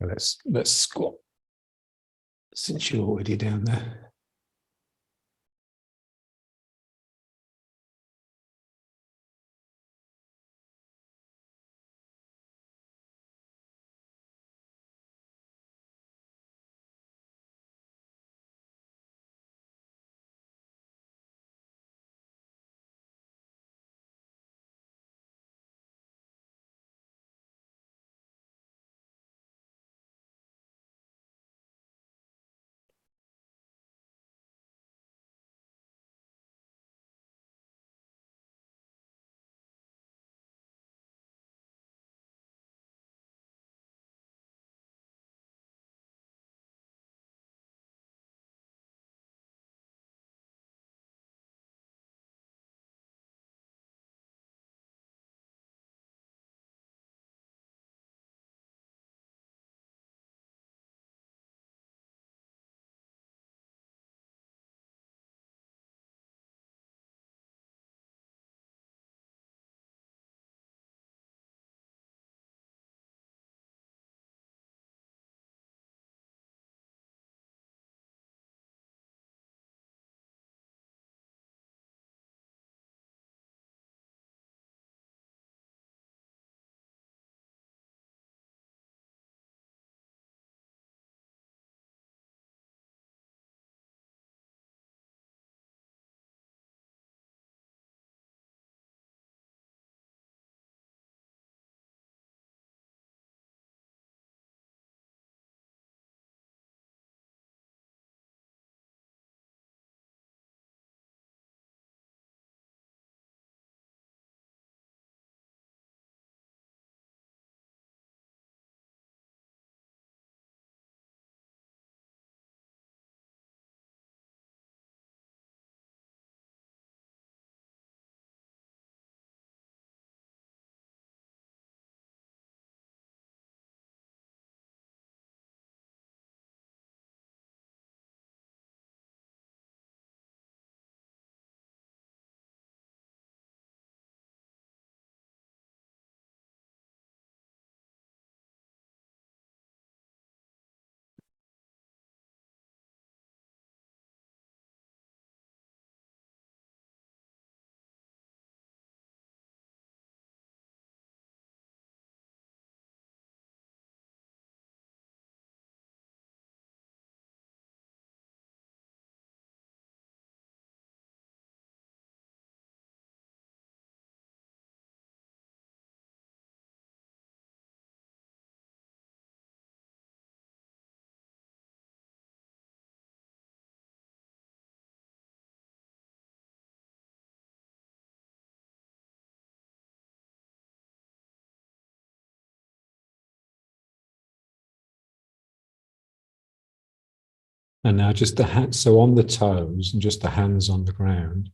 Let's squat, since you're already down there. And now just the hands, so on the toes and just the hands on the ground.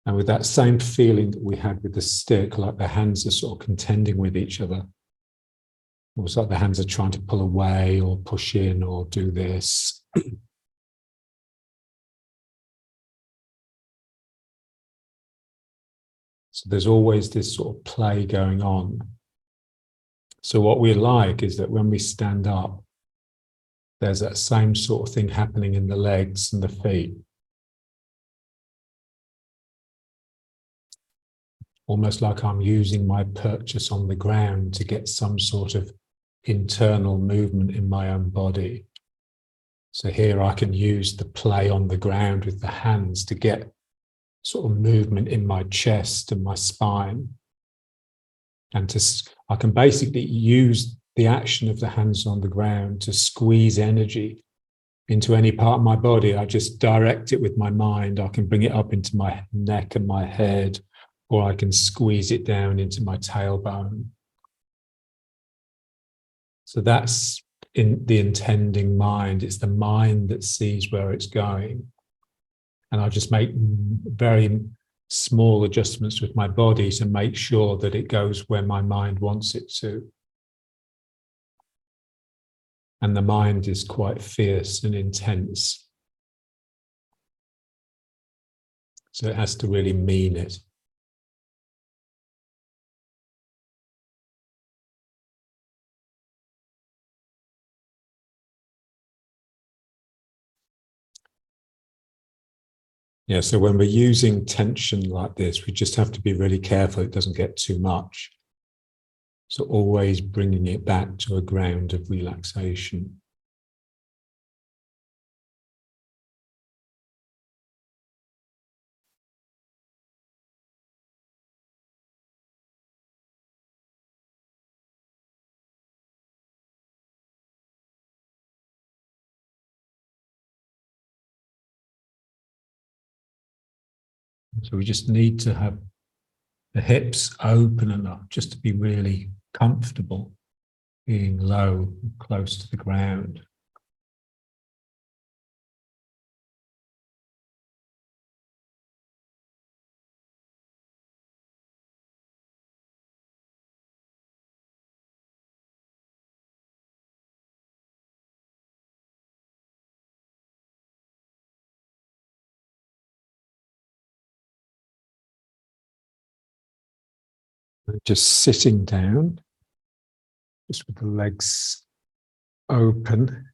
And with that same feeling that we had with the stick, like the hands are sort of contending with each other. Almost like the hands are trying to pull away or push in or do this. So there's always this sort of play going on. So what we like is that when we stand up, there's that same sort of thing happening in the legs and the feet. Almost like I'm using my purchase on the ground to get some sort of internal movement in my own body. So here I can use the play on the ground with the hands to get sort of movement in my chest and my spine. And I can basically use the action of the hands on the ground to squeeze energy into any part of my body. I just direct it with my mind. I can bring it up into my neck and my head, or I can squeeze it down into my tailbone. So that's in the intending mind. It's the mind that sees where it's going. And I just make very small adjustments with my body to make sure that it goes where my mind wants it to. And the mind is quite fierce and intense. So it has to really mean it. Yeah, so when we're using tension like this, we just have to be really careful it doesn't get too much. So always bringing it back to a ground of relaxation. So we just need to have the hips open enough just to be really comfortable being low, close to the ground. Just sitting down, just with the legs open.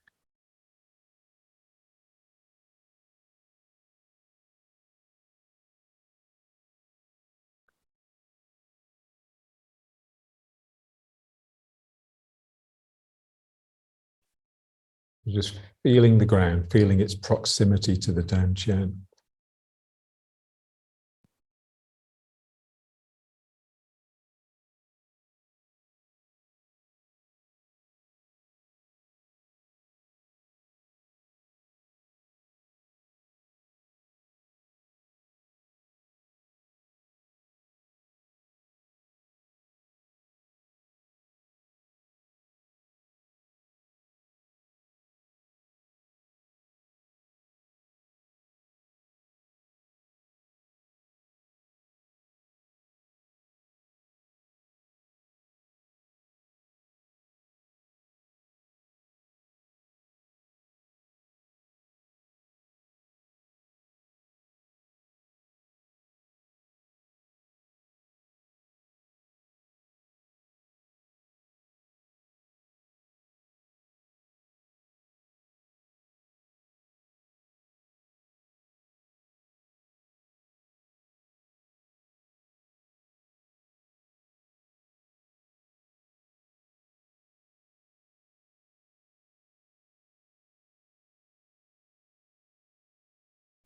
Just feeling the ground, feeling its proximity to the dantian.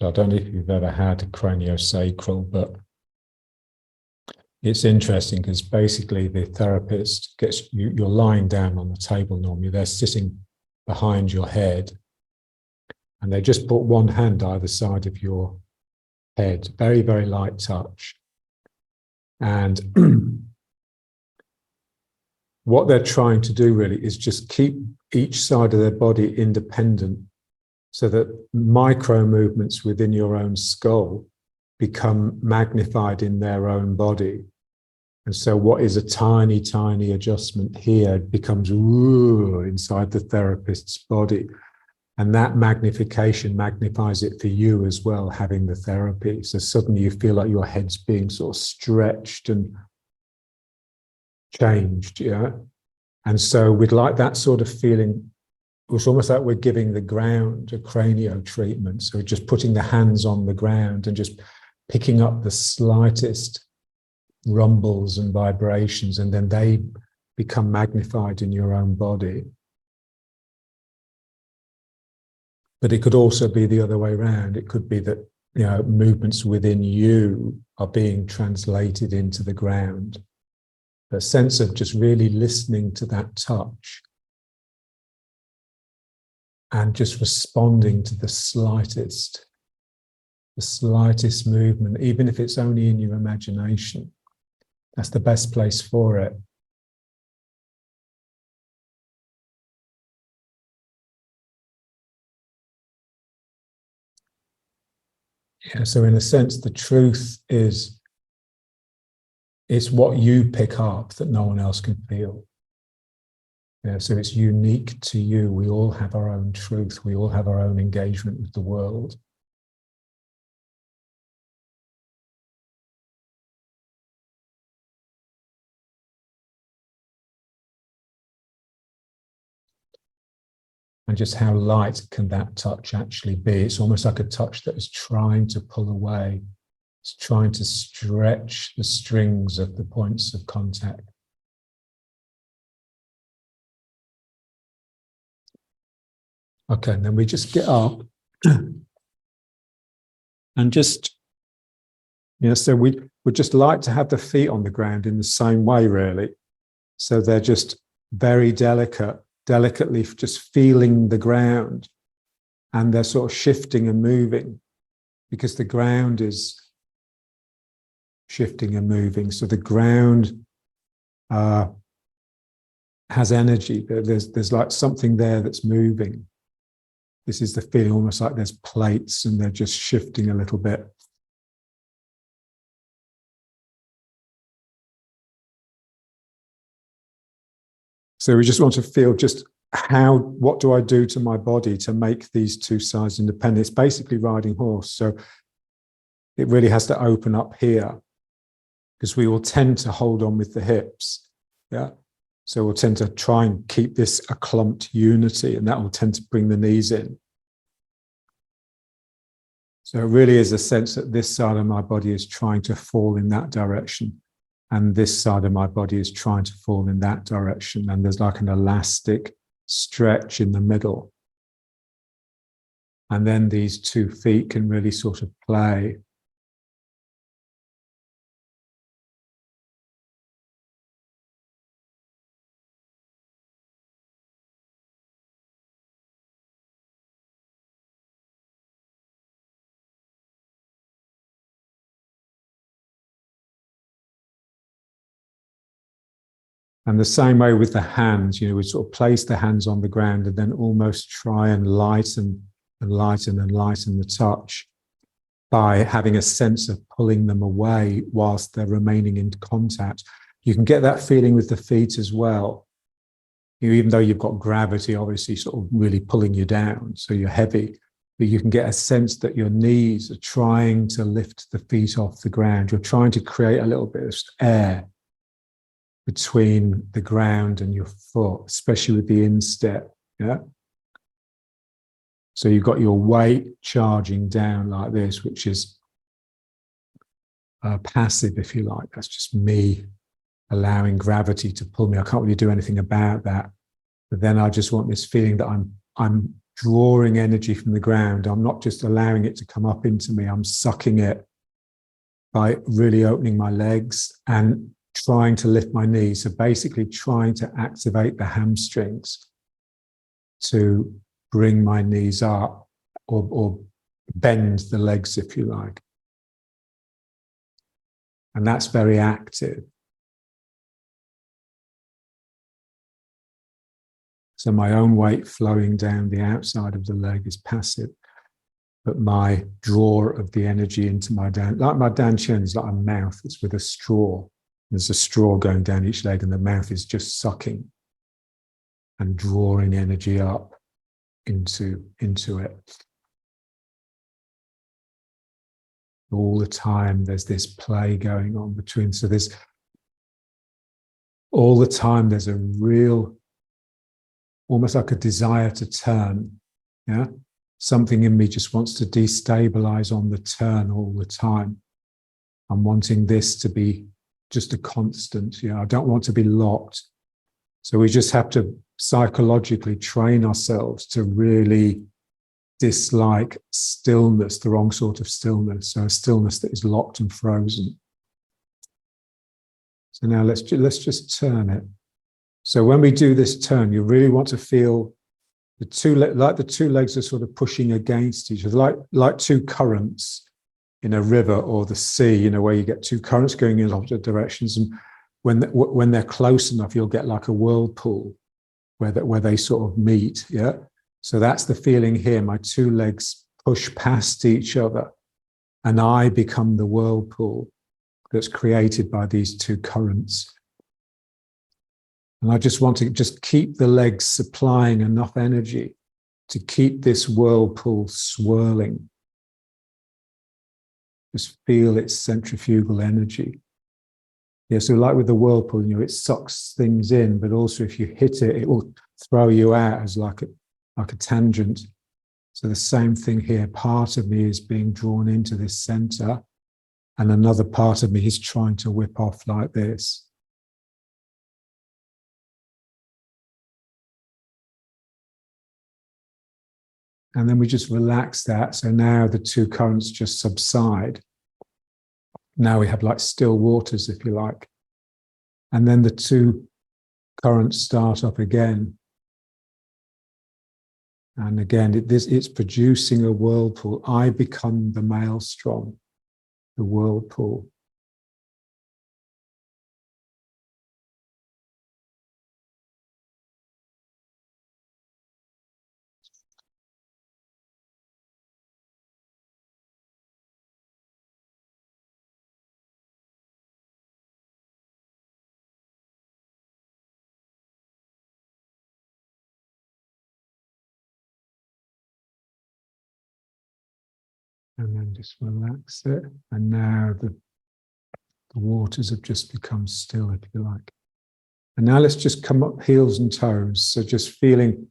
I don't know if you've ever had a craniosacral, but it's interesting because basically the therapist gets you, you're lying down on the table normally, they're sitting behind your head, and they just put one hand either side of your head, very, very light touch. And what they're trying to do really is just keep each side of their body independent so that micro movements within your own skull become magnified in their own body. And so what is a tiny, tiny adjustment here becomes inside the therapist's body. And that magnification magnifies it for you as well, having the therapy. So suddenly you feel like your head's being sort of stretched and changed, yeah? And so we'd like that sort of feeling. It's almost like we're giving the ground a cranio treatment. So just putting the hands on the ground and just picking up the slightest rumbles and vibrations, and then they become magnified in your own body. But it could also be the other way around. It could be that, you know, movements within you are being translated into the ground. A sense of just really listening to that touch and just responding to the slightest movement, even if it's only in your imagination. That's the best place for it. Yeah, so in a sense, the truth is it's what you pick up that no one else can feel. Yeah, so it's unique to you. We all have our own truth. We all have our own engagement with the world. And just how light can that touch actually be? It's almost like a touch that is trying to pull away. It's trying to stretch the strings of the points of contact. Okay, and then we just get up and just, so we would just like to have the feet on the ground in the same way, really. So they're just very delicately just feeling the ground, and they're sort of shifting and moving because the ground is shifting and moving. So the ground has energy. There's like something there that's moving. This is the feeling, almost like there's plates and they're just shifting a little bit. So we just want to feel just what do I do to my body to make these two sides independent? It's basically riding horse. So it really has to open up here because we will tend to hold on with the hips. Yeah. So we'll tend to try and keep this a clumped unity, and that will tend to bring the knees in. So it really is a sense that this side of my body is trying to fall in that direction, and this side of my body is trying to fall in that direction. And there's like an elastic stretch in the middle. And then these 2 feet can really sort of play. And the same way with the hands, we sort of place the hands on the ground and then almost try and lighten and lighten and lighten the touch by having a sense of pulling them away whilst they're remaining in contact. You can get that feeling with the feet as well. Even though you've got gravity, obviously, sort of really pulling you down, so you're heavy, but you can get a sense that your knees are trying to lift the feet off the ground. You're trying to create a little bit of air between the ground and your foot, especially with the instep. Yeah. So you've got your weight charging down like this, which is passive, if you like. That's just me allowing gravity to pull me. I can't really do anything about that. But then I just want this feeling that I'm drawing energy from the ground. I'm not just allowing it to come up into me. I'm sucking it by really opening my legs and trying to lift my knees. So basically trying to activate the hamstrings to bring my knees up, or bend the legs, if you like. And that's very active. So my own weight flowing down the outside of the leg is passive, but my draw of the energy into my down, like my down chin is like a mouth. It's with a straw. There's a straw going down each leg, and the mouth is just sucking and drawing energy up into it. All the time there's this play going on between. So there's all the time there's a real, almost like a desire to turn. Yeah. Something in me just wants to destabilize on the turn all the time. I'm wanting this to be just a constant. I don't want to be locked. So we just have to psychologically train ourselves to really dislike stillness, the wrong sort of stillness. So a stillness that is locked and frozen. So now let's just turn it. So when we do this turn, you really want to feel the two legs are sort of pushing against each other, like two currents in a river or the sea, where you get two currents going in opposite directions. And when they're close enough, you'll get like a whirlpool where they sort of meet. Yeah. So that's the feeling here. My two legs push past each other and I become the whirlpool that's created by these two currents. And I just want to just keep the legs supplying enough energy to keep this whirlpool swirling. Just feel its centrifugal energy. Yeah, so like with the whirlpool, it sucks things in, but also if you hit it, it will throw you out as like like a tangent. So the same thing here, part of me is being drawn into this center, and another part of me is trying to whip off like this. And then we just relax that. So now the two currents just subside. Now we have like still waters, if you like. And then the two currents start up again. And again, it's producing a whirlpool. I become the maelstrom, the whirlpool. And then just relax it. And now the waters have just become still, if you like. And now let's just come up heels and toes. So just feeling,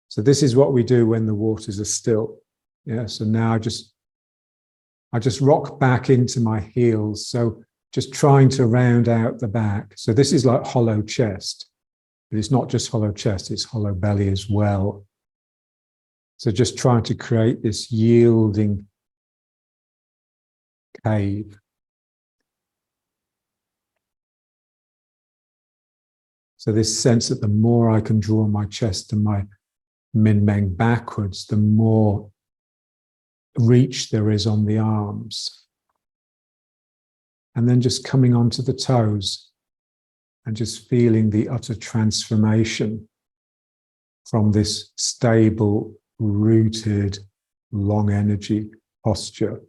so this is what we do when the waters are still. Yeah, so now I just rock back into my heels. So just trying to round out the back. So this is like hollow chest, but it's not just hollow chest, it's hollow belly as well. So just trying to create this yielding cave. So this sense that the more I can draw my chest and my min-meng backwards, the more reach there is on the arms. And then just coming onto the toes and just feeling the utter transformation from this stable, rooted, long energy posture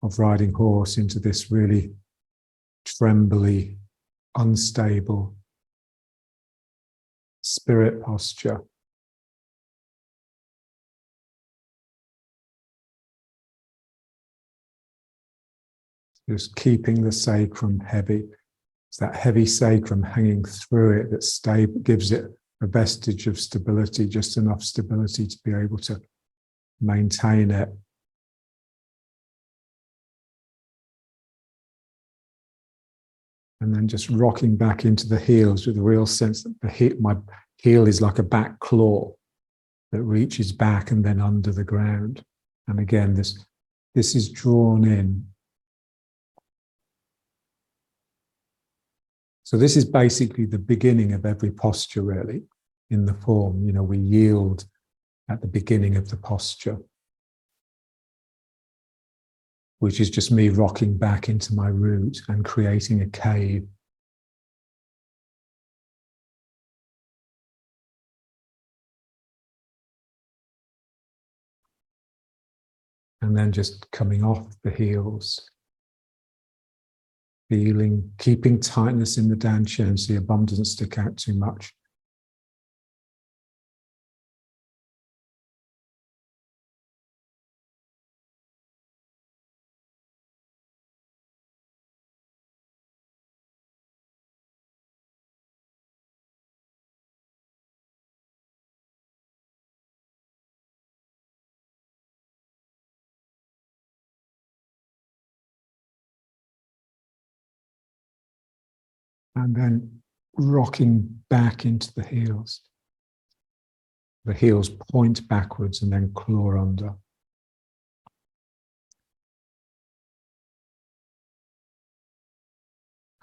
of riding horse into this really trembly, unstable spirit posture. Just keeping the sacrum heavy. It's that heavy sacrum hanging through it that gives it a vestige of stability, just enough stability to be able to maintain it. And then just rocking back into the heels with a real sense that my heel is like a back claw that reaches back and then under the ground. And again, this is drawn in. So this is basically the beginning of every posture, really, in the form. You know, we yield at the beginning of the posture, which is just me rocking back into my root and creating a cave. And then just coming off the heels. Feeling, keeping tightness in the dantian so your bum doesn't stick out too much. And then rocking back into the heels. The heels point backwards and then claw under.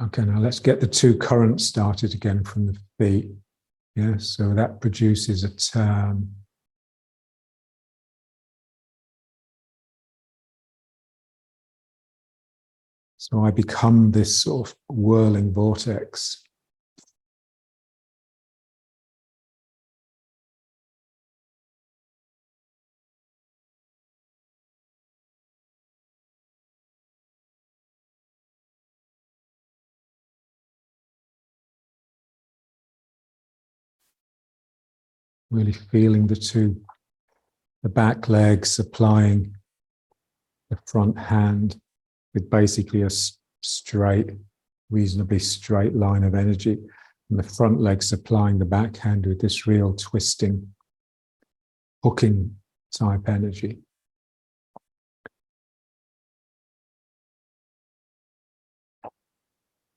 Okay, now let's get the two currents started again from the feet. Yeah, so that produces a turn. So I become this sort of whirling vortex. Really feeling the back leg supplying the front hand with basically a straight, reasonably straight line of energy, and the front leg supplying the back hand with this real twisting hooking type energy.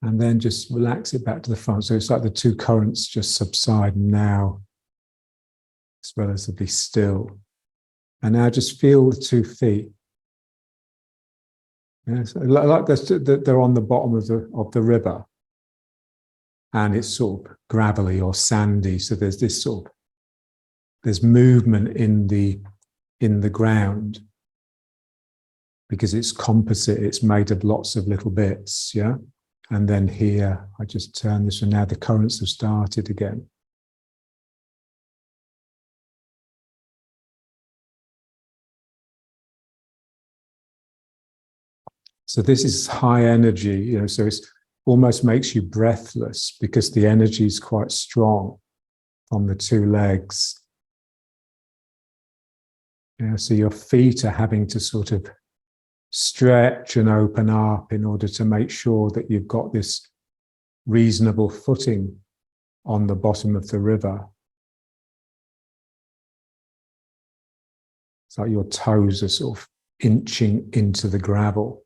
And then just relax it back to the front. So it's like the two currents just subside, and now it's relatively still. And now just feel the 2 feet. Yeah, so like they're on the bottom of the river, and it's sort of gravelly or sandy. So there's this sort of, there's movement in the ground because it's composite. It's made of lots of little bits. Yeah. And then here, I just turn this, and now the currents have started again. So this is high energy, you know, so it's almost makes you breathless because the energy is quite strong from the 2 legs. Yeah, so your feet are having to sort of stretch and open up in order to make sure that you've got this reasonable footing on the bottom of the river. It's like your toes are sort of inching into the gravel.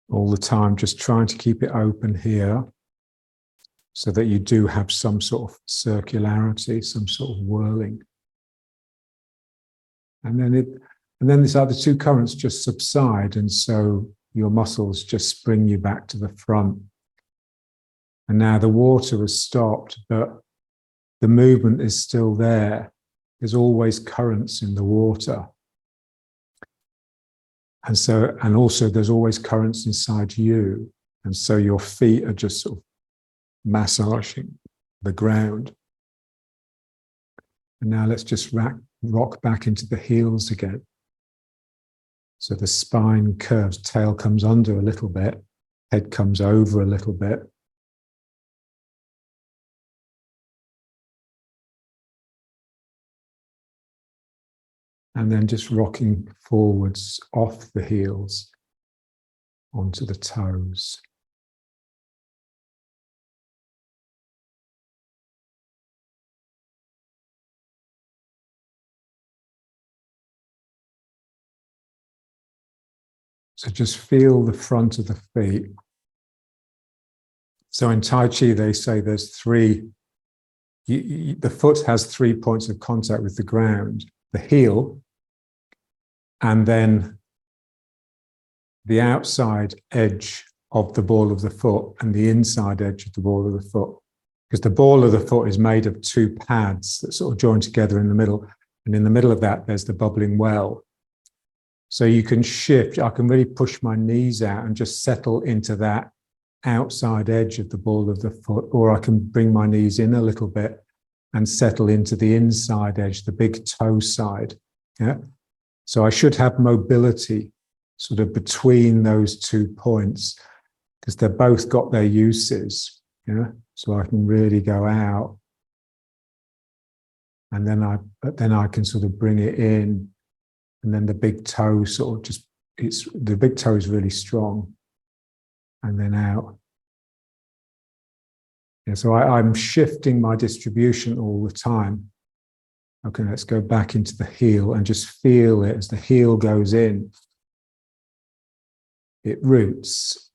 All the time, just trying to keep it open here so that you do have some sort of circularity, some sort of whirling. And then these other 2 currents just subside, and so your muscles just spring you back to the front. And now the water has stopped, but the movement is still there. There's always currents in the water. And also there's always currents inside you. And so your feet are just sort of massaging the ground. And now let's just rock back into the heels again. So the spine curves, tail comes under a little bit, head comes over a little bit. And then just rocking forwards off the heels onto the toes. So just feel the front of the feet. So in Tai Chi, they say there's 3, the foot has 3 points of contact with the ground, the heel, and then the outside edge of the ball of the foot and the inside edge of the ball of the foot. Because the ball of the foot is made of 2 pads that sort of join together in the middle. And in the middle of that, there's the bubbling well. So you can shift, I can really push my knees out and just settle into that outside edge of the ball of the foot, or I can bring my knees in a little bit and settle into the inside edge, the big toe side. Yeah. So I should have mobility sort of between those 2 points because they've both got their uses. Yeah. So I can really go out, and then I can sort of bring it in. And then the big toe sort of just, the big toe is really strong, and then out. Yeah, so I'm shifting my distribution all the time. Okay, let's go back into the heel and just feel it as the heel goes in. It roots,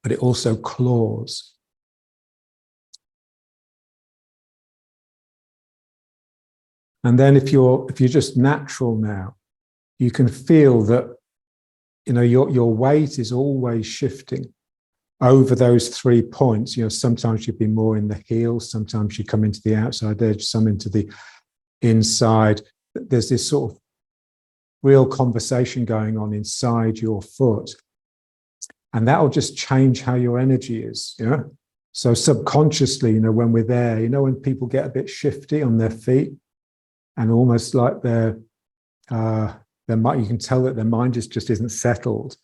but it also claws. And then if you're just natural now, you can feel that, you know, your weight is always shifting over those 3 points. You know, sometimes you'd be more in the heel, sometimes you come into the outside edge, some into the inside. There's this sort of real conversation going on inside your foot. And that will just change how your energy is, you know? So subconsciously, you know, when we're there, you know, when people get a bit shifty on their feet and almost like you can tell that their mind just isn't settled.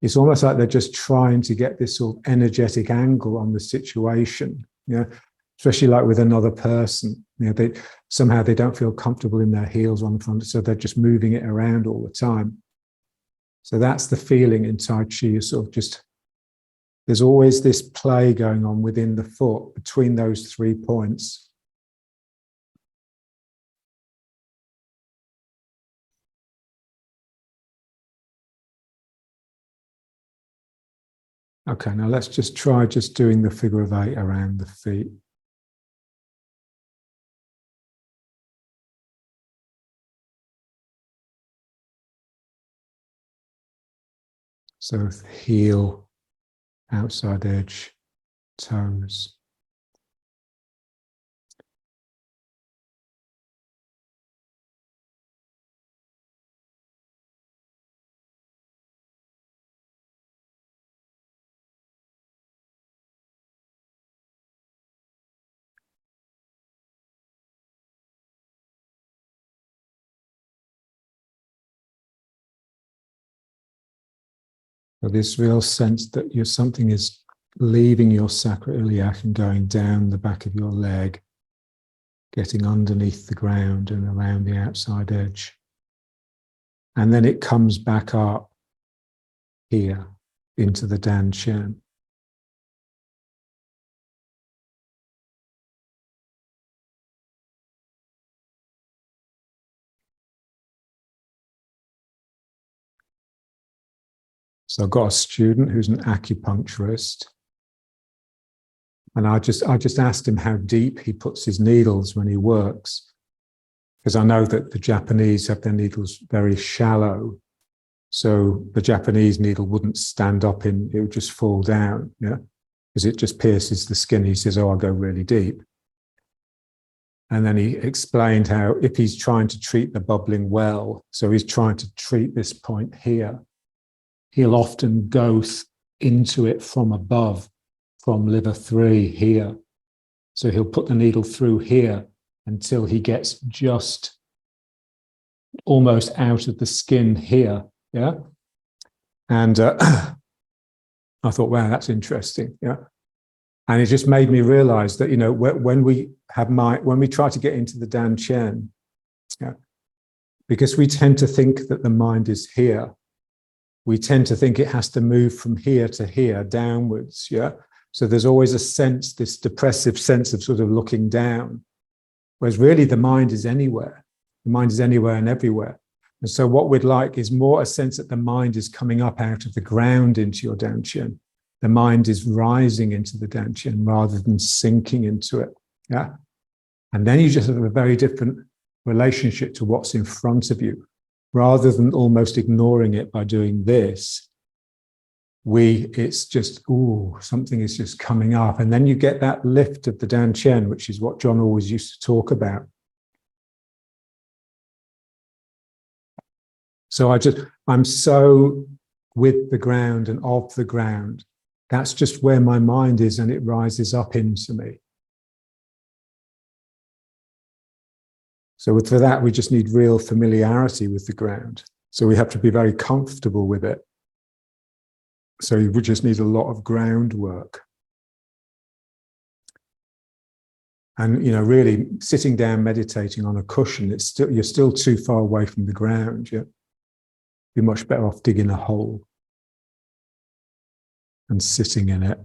It's almost like they're just trying to get this sort of energetic angle on the situation, you know, especially like with another person. You know, somehow they don't feel comfortable in their heels on the front, so they're just moving it around all the time. So that's the feeling in Tai Chi. You're sort of just there's always this play going on within the foot between those 3 points. Okay, now let's just try just doing the figure of 8 around the feet. So heel, outside edge, toes. So this real sense that something is leaving your sacroiliac and going down the back of your leg, getting underneath the ground and around the outside edge. And then it comes back up here into the Dan Chen. So I've got a student who's an acupuncturist, and I just asked him how deep he puts his needles when he works, because I know that the Japanese have their needles very shallow, so the Japanese needle wouldn't stand up it would just fall down, yeah, because it just pierces the skin. He says, "Oh, I'll go really deep." And then he explained how if he's trying to treat the bubbling well, so he's trying to treat this point here, he'll often go into it from above, from liver 3 here. So he'll put the needle through here until he gets just almost out of the skin here, yeah? And I thought, wow, that's interesting, yeah? And it just made me realize that, you know, when we try to get into the Dan Chen, yeah, because we tend to think that the mind is here, we tend to think it has to move from here to here downwards, yeah? So there's always a sense, this depressive sense of sort of looking down, whereas really the mind is anywhere. The mind is anywhere and everywhere. And so what we'd like is more a sense that the mind is coming up out of the ground into your Dan Chen. The mind is rising into the Dan Chen rather than sinking into it, yeah? And then you just have a very different relationship to what's in front of you. Rather than almost ignoring it by doing this, it's just, ooh, something is just coming up. And then you get that lift of the Dan Chen, which is what John always used to talk about. So I'm so with the ground and of the ground. That's just where my mind is, and it rises up into me. So for that, we just need real familiarity with the ground. So we have to be very comfortable with it. So we just need a lot of groundwork. And, you know, really sitting down, meditating on a cushion, you're still too far away from the ground. You're much better off digging a hole and sitting in it.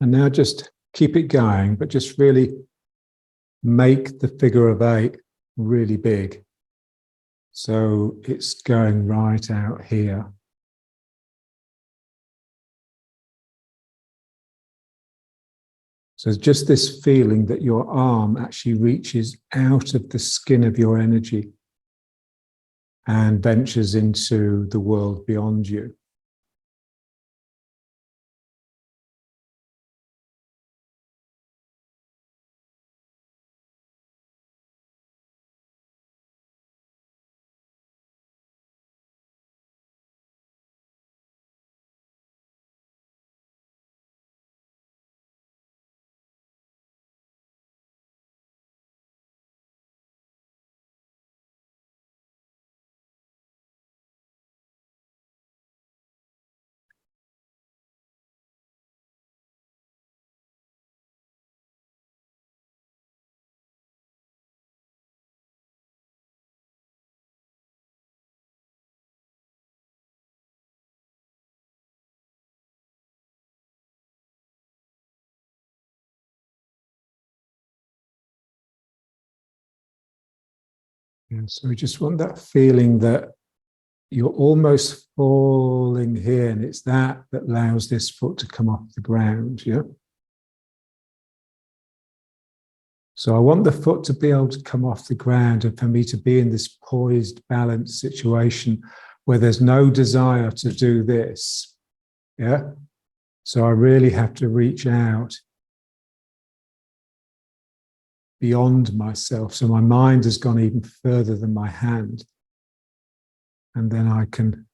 And now just keep it going, but just really make the figure of 8 really big. So it's going right out here. So it's just this feeling that your arm actually reaches out of the skin of your energy and ventures into the world beyond you. And so we just want that feeling that you're almost falling here, and it's that allows this foot to come off the ground. Yeah. So I want the foot to be able to come off the ground and for me to be in this poised, balanced situation where there's no desire to do this. Yeah. So I really have to reach out beyond myself. So my mind has gone even further than my hand. And then I can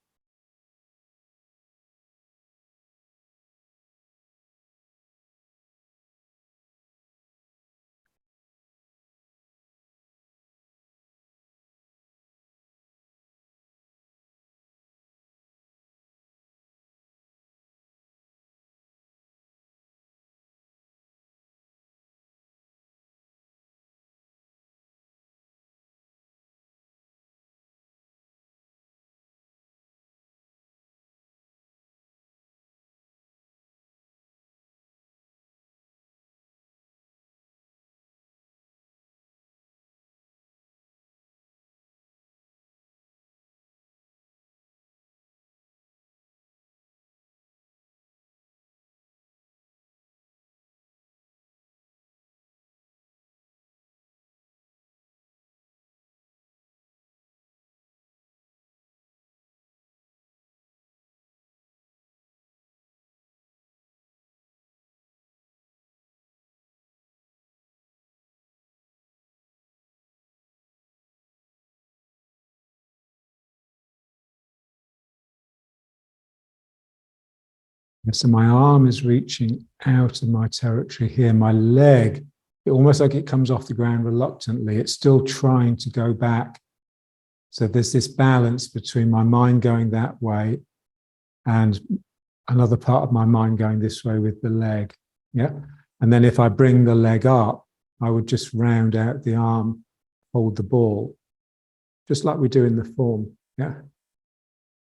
so my arm is reaching out of my territory here. My leg, almost like it comes off the ground reluctantly. It's still trying to go back. So there's this balance between my mind going that way and another part of my mind going this way with the leg. Yeah. And then if I bring the leg up, I would just round out the arm, hold the ball, just like we do in the form. Yeah.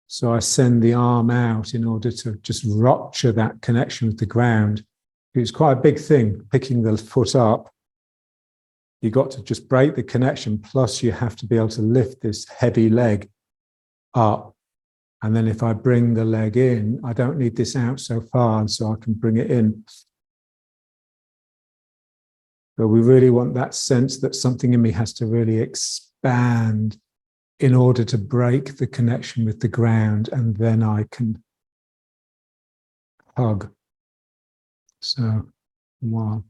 So I send the arm out in order to just rupture that connection with the ground. It's quite a big thing, picking the foot up. You got to just break the connection, plus you have to be able to lift this heavy leg up. And then if I bring the leg in, I don't need this out so far, and so I can bring it in. But we really want that sense that something in me has to really expand in order to break the connection with the ground, and then I can hug. So, wow.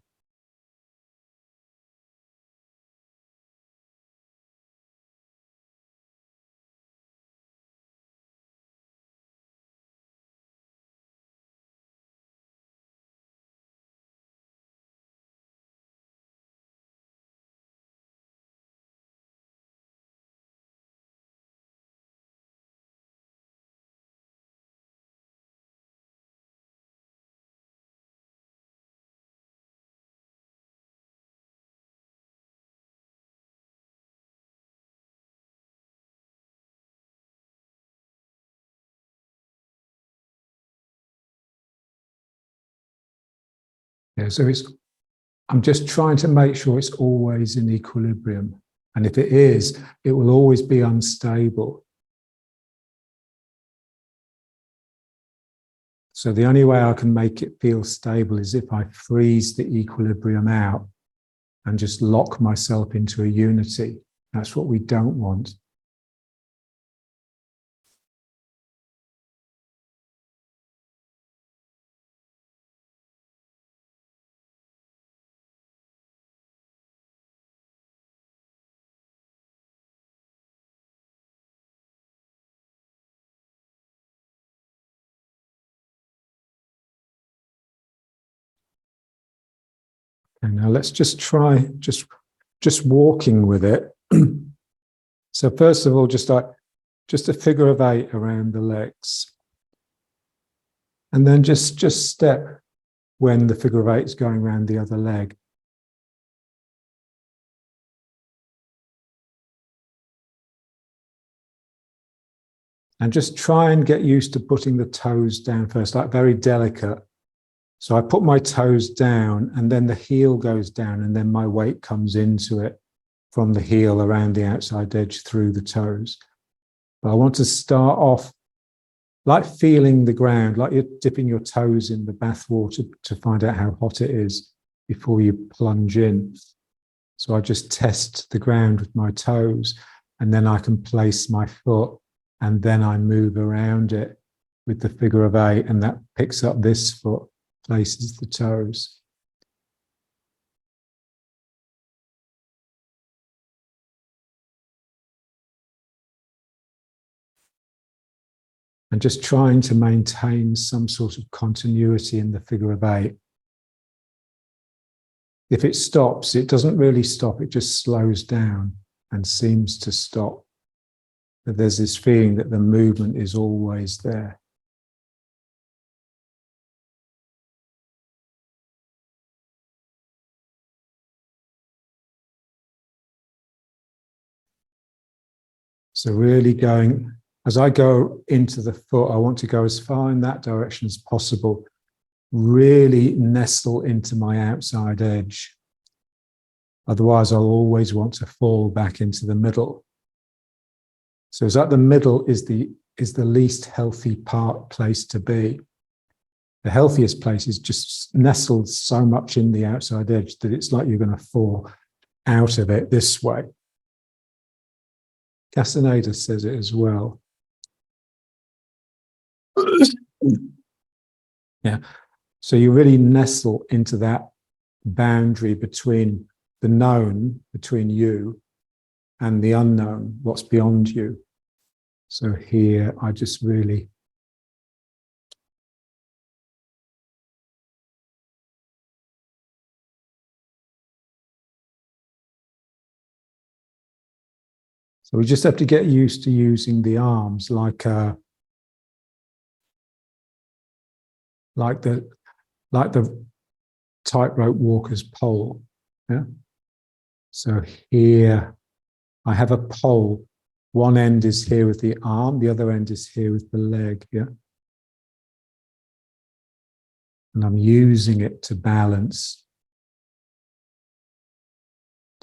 Yeah, so I'm just trying to make sure it's always in equilibrium. And if it is, it will always be unstable. So the only way I can make it feel stable is if I freeze the equilibrium out and just lock myself into a unity. That's what we don't want. And now let's just try just walking with it. So first of all, just a figure of 8 around the legs. And then just step when the figure of 8 is going around the other leg. And just try and get used to putting the toes down first, like very delicate. So I put my toes down and then the heel goes down and then my weight comes into it from the heel around the outside edge through the toes. But I want to start off like feeling the ground, like you're dipping your toes in the bath water to find out how hot it is before you plunge in. So I just test the ground with my toes and then I can place my foot and then I move around it with the figure of 8 and that picks up this foot, places the toes. And just trying to maintain some sort of continuity in the figure of 8. If it stops, it doesn't really stop, it just slows down and seems to stop. But there's this feeling that the movement is always there. So really going, as I go into the foot, I want to go as far in that direction as possible. Really nestle into my outside edge. Otherwise, I'll always want to fall back into the middle. So it's like the middle is the least healthy place to be. The healthiest place is just nestled so much in the outside edge that it's like you're going to fall out of it this way. Castaneda says it as well. Yeah. So you really nestle into that boundary between the known, between you, and the unknown, what's beyond you. So here I just really so we just have to get used to using the arms like the tightrope walker's pole. Yeah. So here I have a pole. One end is here with the arm, the other end is here with the leg. Yeah. And I'm using it to balance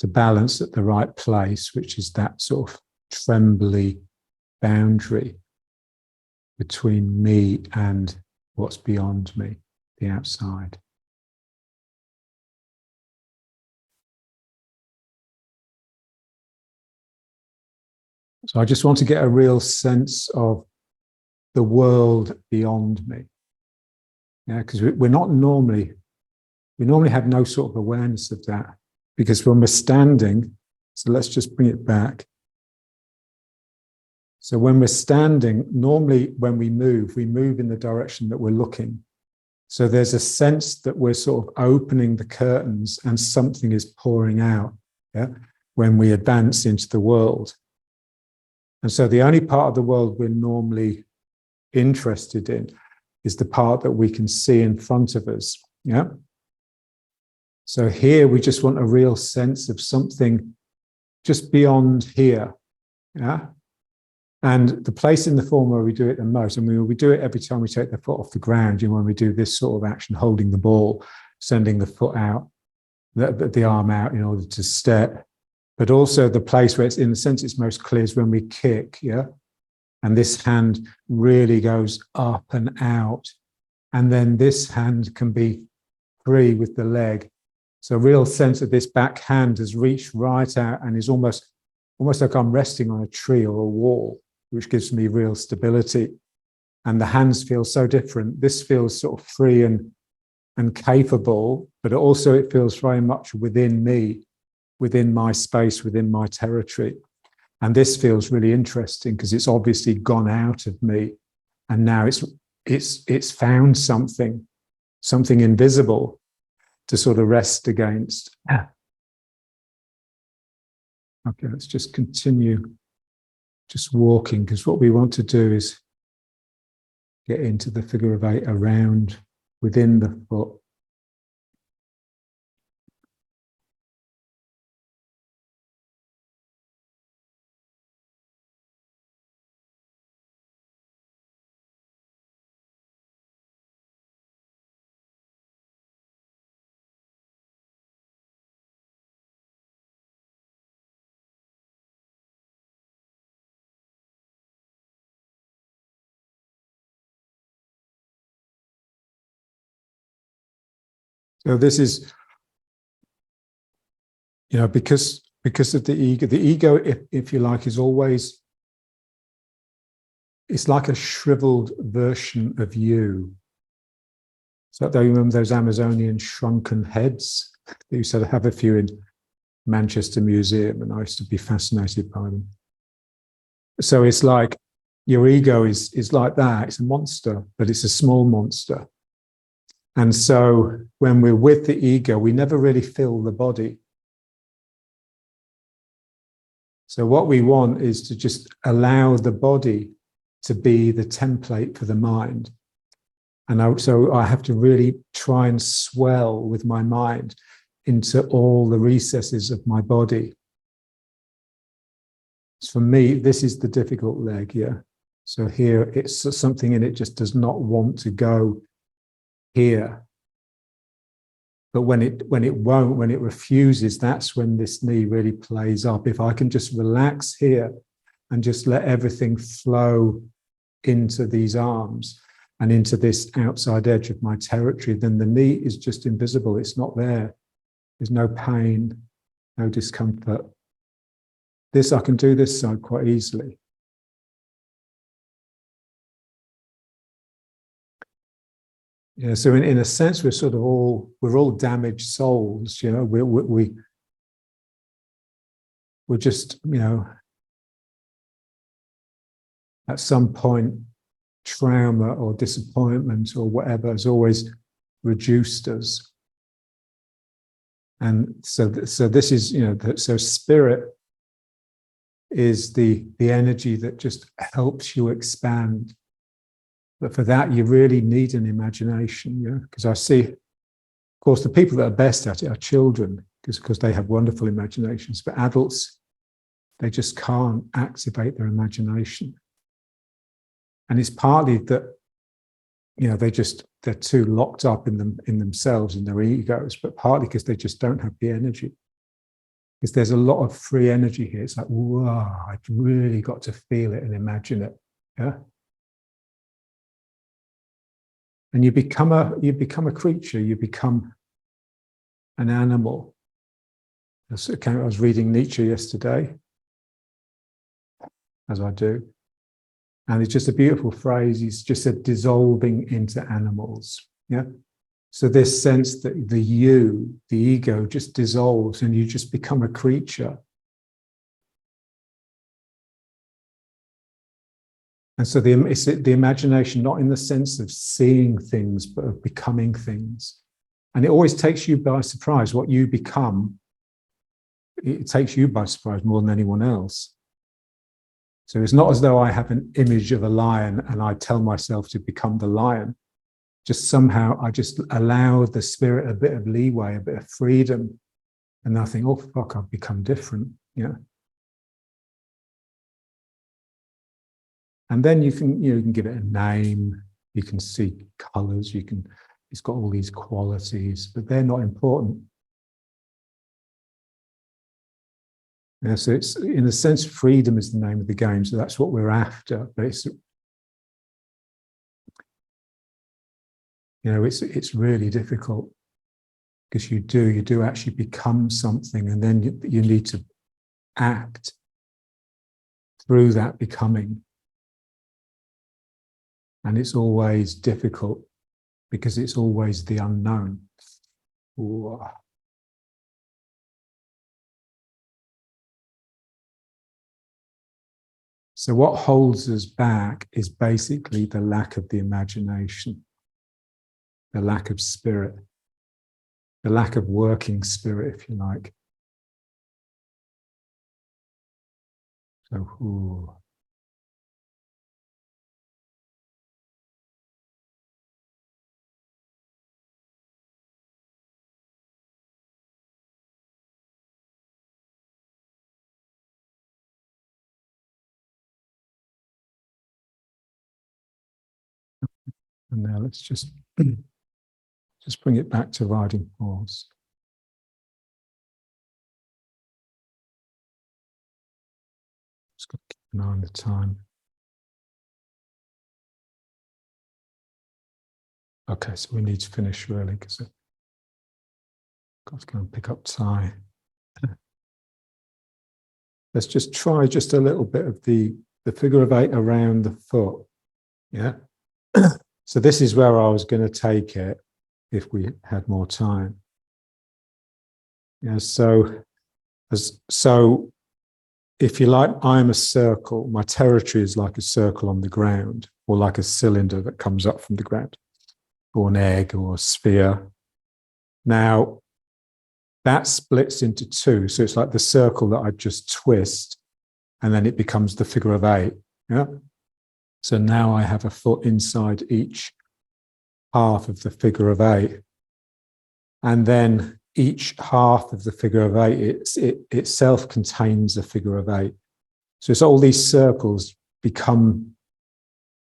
at the right place, which is that sort of trembly boundary between me and what's beyond me, the outside. So I just want to get a real sense of the world beyond me. Yeah, because we normally have no sort of awareness of that. Because when we're standing, so let's just bring it back. So when we're standing, normally when we move in the direction that we're looking. So there's a sense that we're sort of opening the curtains and something is pouring out, yeah, when we advance into the world. And so the only part of the world we're normally interested in is the part that we can see in front of us, yeah? So here we just want a real sense of something just beyond here, yeah? And the place in the form where we do it the most, and we do it every time we take the foot off the ground, when we do this sort of action, holding the ball. sending the foot out, the arm out in order to step. But also the place where it's, in a sense, it's most clear is when we kick, yeah? And this hand really goes up and out. And then this hand can be free with the leg. So a real sense of this back hand has reached right out and is almost like I'm resting on a tree or a wall, which gives me real stability. And the hands feel so different. This feels sort of free and capable, but also it feels very much within me, within my space, within my territory. And this feels really interesting because it's obviously gone out of me. And now it's found something invisible to sort of rest against. Okay, let's just continue just walking, because what we want to do is get into the figure of 8 around within the foot. So this is, because of the ego, if you like, is always, it's like a shriveled version of you. So do you remember those Amazonian shrunken heads? They used to have a few in Manchester Museum, and I used to be fascinated by them. So it's like your ego is like that. It's a monster, but it's a small monster. And so when we're with the ego, we never really feel the body. So what we want is to just allow the body to be the template for the mind. And so I have to really try and swell with my mind into all the recesses of my body. For me, this is the difficult leg, yeah. So here, it's something in it just does not want to go here. But when it won't, when it refuses, that's when this knee really plays up. If I can just relax here and just let everything flow into these arms and into this outside edge of my territory, then the knee is just invisible. It's not there. There's no pain, no discomfort. This, I can do this side quite easily. Yeah, so in a sense, we're all damaged souls, we're just, at some point, trauma or disappointment or whatever has always reduced us. And so this is, so spirit is the energy that just helps you expand. But for that, you really need an imagination, because I see, of course, the people that are best at it are children, because they have wonderful imaginations. But adults, they just can't activate their imagination. And it's partly that, they're too locked up in themselves, in their egos, but partly because they just don't have the energy. Because there's a lot of free energy here. It's like, wow, I've really got to feel it and imagine it. Yeah. And you become a creature, you become an animal. I was reading Nietzsche yesterday, as I do. And it's just a beautiful phrase. He's just said, dissolving into animals. Yeah. So this sense that the ego just dissolves and you just become a creature. And so it's the imagination, not in the sense of seeing things, but of becoming things. And it always takes you by surprise. What you become, it takes you by surprise more than anyone else. So it's not as though I have an image of a lion and I tell myself to become the lion. Just somehow I just allow the spirit a bit of leeway, a bit of freedom. And I think, oh, fuck, I've become different. Yeah. And then you can give it a name. You can see colors. You can it's got all these qualities, but they're not important. Yeah, so it's, in a sense, freedom is the name of the game. So that's what we're after. But it's, it's really difficult, because you do actually become something, and then you need to act through that becoming. And it's always difficult, because it's always the unknown. Ooh. So what holds us back is basically the lack of the imagination, the lack of spirit, the lack of working spirit, if you like. So, ooh. And now let's just bring it back to riding horse. Just got to keep an eye on the time. Okay, so we need to finish really, because I've got to go and pick up Ty. Let's just try just a little bit of the figure of 8 around the foot. Yeah. So this is where I was going to take it if we had more time. Yeah, so if you like, I'm a circle. My territory is like a circle on the ground, or like a cylinder that comes up from the ground, or an egg or a sphere. Now, that splits into 2. So it's like the circle that I just twist, and then it becomes the figure of 8. Yeah. So now I have a foot inside each half of the figure of 8. And then each half of the figure of 8, it itself contains a figure of 8. So it's all these circles become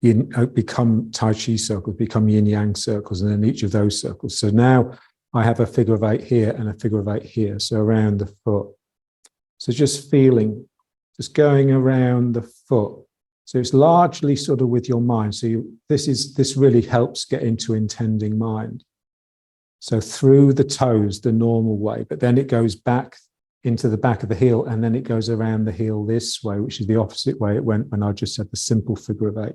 Tai Chi circles, become yin yang circles, and then each of those circles. So now I have a figure of 8 here and a figure of 8 here, so around the foot. So just feeling, just going around the foot. So it's largely sort of with your mind. So this really helps get into intending mind. So through the toes, the normal way, but then it goes back into the back of the heel, and then it goes around the heel this way, which is the opposite way it went when I just had the simple figure of 8.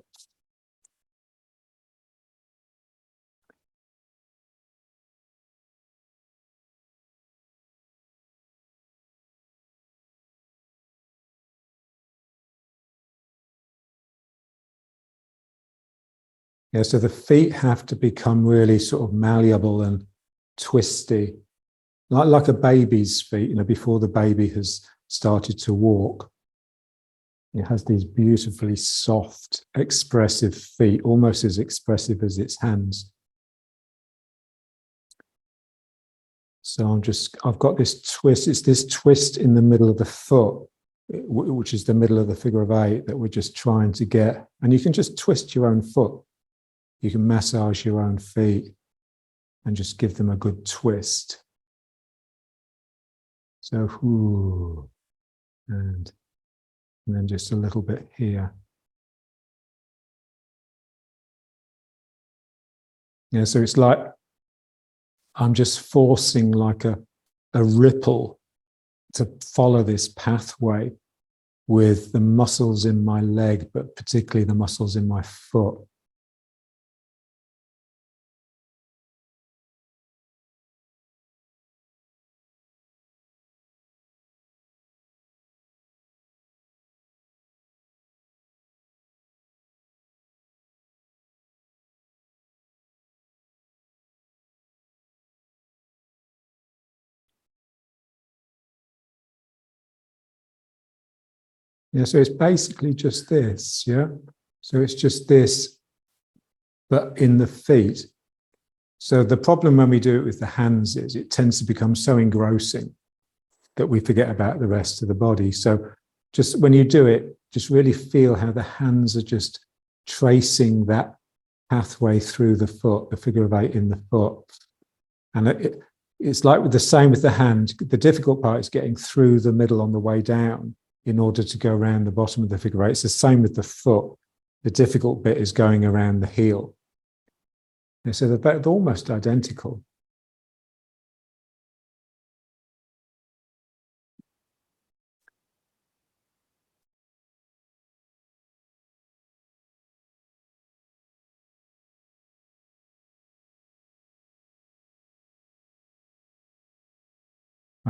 Yeah, so the feet have to become really sort of malleable and twisty, like a baby's feet, before the baby has started to walk. It has these beautifully soft, expressive feet, almost as expressive as its hands. So I've got this twist. It's this twist in the middle of the foot, which is the middle of the figure of 8 that we're just trying to get. And you can just twist your own foot. You can massage your own feet and just give them a good twist. So, ooh, and then just a little bit here. Yeah, so it's like I'm just forcing like a ripple to follow this pathway with the muscles in my leg, but particularly the muscles in my foot. Yeah, so it's basically just this, yeah? So it's just this, but in the feet. So the problem when we do it with the hands is it tends to become so engrossing that we forget about the rest of the body. So just when you do it, just really feel how the hands are just tracing that pathway through the foot, the figure of 8 in the foot. And it's like the same with the hand. The difficult part is getting through the middle on the way down in order to go around the bottom of the figure 8. It's the same with the foot. The difficult bit is going around the heel. And so they're almost identical.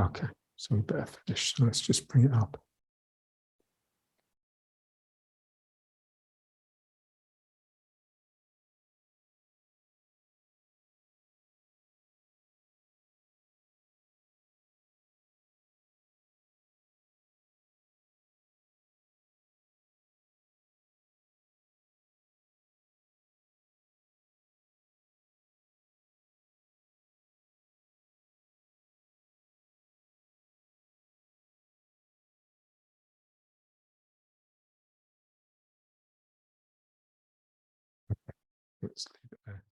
Okay, so we better finish. So let's just bring it up. Let's leave it there.